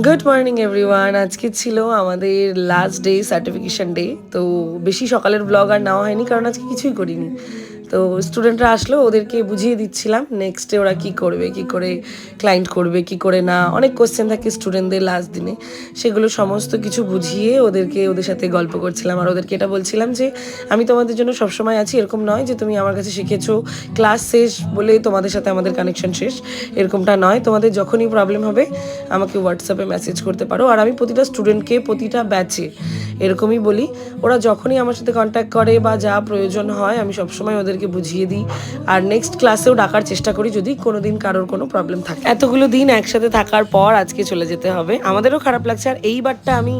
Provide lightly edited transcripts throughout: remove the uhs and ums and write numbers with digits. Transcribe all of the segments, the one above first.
Good morning everyone. আজকে ছিল আমাদের লাস্ট ডে, সার্টিফিকেশন ডে। তো বেশি সকালের ব্লগ আর নেওয়া হয়নি, কারণ আজকে কিছুই করিনি। তো স্টুডেন্টরা আসলো, ওদেরকে বুঝিয়ে দিচ্ছিলাম নেক্সট ডে ওরা কী করবে, কী করে ক্লায়েন্ট করবে, কী করে না। অনেক কোশ্চেন থাকে স্টুডেন্টদের লাস্ট দিনে, সেগুলো সমস্ত কিছু বুঝিয়ে ওদের সাথে গল্প করছিলাম। আর ওদেরকে এটা বলছিলাম যে আমি তোমাদের জন্য সবসময় আছি, এরকম নয় যে তুমি আমার কাছে শিখেছো ক্লাস শেষ বলে তোমাদের সাথে আমাদের কানেকশন শেষ, এরকমটা নয়। তোমাদের যখনই প্রবলেম হবে আমাকে হোয়াটসঅ্যাপে মেসেজ করতে পারো। আর আমি প্রতিটা স্টুডেন্টকে প্রতিটা ব্যাচে এরকমই বলি, ওরা যখনই আমার সাথে কন্ট্যাক্ট করে বা যা প্রয়োজন হয় আমি সবসময় ওদেরকে বুঝিয়ে দিই। আর নেক্সট ক্লাসেও ডাকার চেষ্টা করি যদি কোনো দিন কারোর কোনো প্রবলেম থাকে। এতগুলো দিন একসাথে থাকার পর আজকে চলে যেতে হবে, আমাদেরও খারাপ লাগছে। আর এইবারটা আমি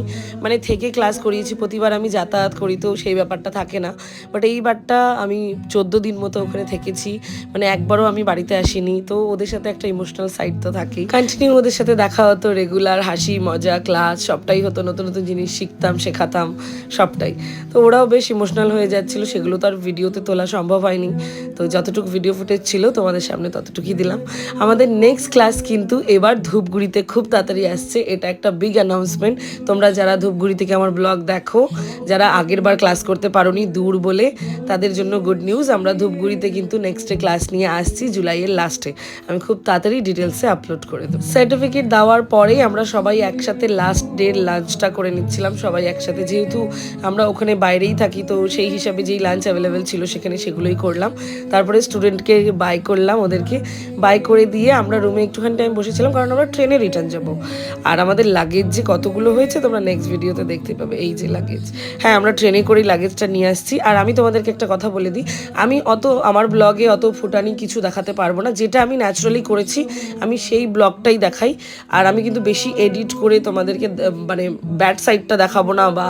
থেকে ক্লাস করিয়েছি, প্রতিবার আমি যাতায়াত করি তো সেই ব্যাপারটা থাকে না। বাট এইবারটা আমি 14 দিন মতো ওখানে থেকেছি, একবারও আমি বাড়িতে আসিনি। তো ওদের সাথে একটা ইমোশনাল সাইড তো থাকেই। কন্টিনিউ ওদের সাথে দেখা হতো, রেগুলার হাসি মজা ক্লাস সবটাই হতো, নতুন নতুন জিনিস শিখতাম, শেখাতাম সবটাই। তো ওরাও বেশ ইমোশনাল হয়ে যাচ্ছিলো, সেগুলো তো আর ভিডিওতে তোলা সম্ভব হয়নি। তো যতটুকু ভিডিও ফুটেজ ছিল তোমাদের সামনে ততটুকুই দিলাম। আমাদের নেক্সট ক্লাস কিন্তু এবার ধূপগুড়িতে খুব তাড়াতাড়ি আসছে, এটা একটা বিগ অ্যানাউন্সমেন্ট। তোমরা যারা ধূপগুড়ি থেকে আমার ব্লগ দেখো, যারা আগের বার ক্লাস করতে পারোনি দূর বলে, তাদের জন্য গুড নিউজ। আমরা ধূপগুড়িতে কিন্তু নেক্সটে ক্লাস নিয়ে আসছি জুলাইয়ের লাস্টে। আমি খুব তাড়াতাড়ি ডিটেলসে আপলোড করে দেবো। সার্টিফিকেট দেওয়ার পরেই আমরা সবাই একসাথে লাস্ট ডের লাঞ্চটা করে নিচ্ছিলাম সবাই একসাথে, যেহেতু আমরা ওখানে বাইরেই থাকি তো সেই হিসাবে যেই লাঞ্চ অ্যাভেলেবেল ছিল সেখানে সেগুলোই করলাম। তারপরে স্টুডেন্টকে বাই করলাম, ওদেরকে বাই করে দিয়ে আমরা রুমে একটুখানি টাইম বসেছিলাম, কারণ আমরা ট্রেনে রিটার্ন যাব। আর আমাদের লাগেজ যে কতগুলো হয়েছে তোমরা নেক্সট ভিডিওতে দেখতে পাবে। এই যে লাগেজ, হ্যাঁ আমরা ট্রেনে করেই লাগেজটা নিয়ে আসছি। আর আমি তোমাদেরকে একটা কথা বলে দিই, আমি আমার ব্লগে অত ফুটানি কিছু দেখাতে পারবো না, যেটা আমি ন্যাচারালি করেছি আমি সেই ব্লগটাই দেখাই। আর আমি কিন্তু বেশি এডিট করে তোমাদেরকে ব্যাড সাইডটা দেখাবো না বা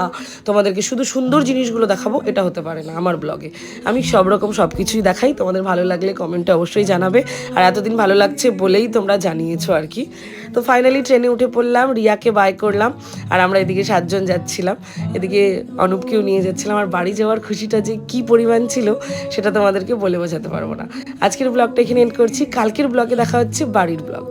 তোমাদেরকে শুধু সুন্দর জিনিসগুলো দেখাবো, এটা হতে পারে না আমার ব্লগে। আমি সব রকম সব কিছুই দেখাই। তোমাদের ভালো লাগলে কমেন্টে অবশ্যই জানাবে। আর এতদিন ভালো লাগছে বলেই তোমরা জানিয়েছো আর কি। তো ফাইনালি ট্রেনে উঠে পড়লাম, রিয়াকে বাই করলাম। আর আমরা এদিকে 7 জন যাচ্ছিলাম, এদিকে অনুপকেও নিয়ে যাচ্ছিলাম। আর বাড়ি যাওয়ার খুশিটা যে কি পরিমাণ ছিল সেটা তোমাদেরকে বলে বোঝাতে পারবো না। আজকের ব্লগটা এখানে এন্ড করছি, কালকের ব্লগে দেখা হচ্ছে বাড়ির ব্লগ।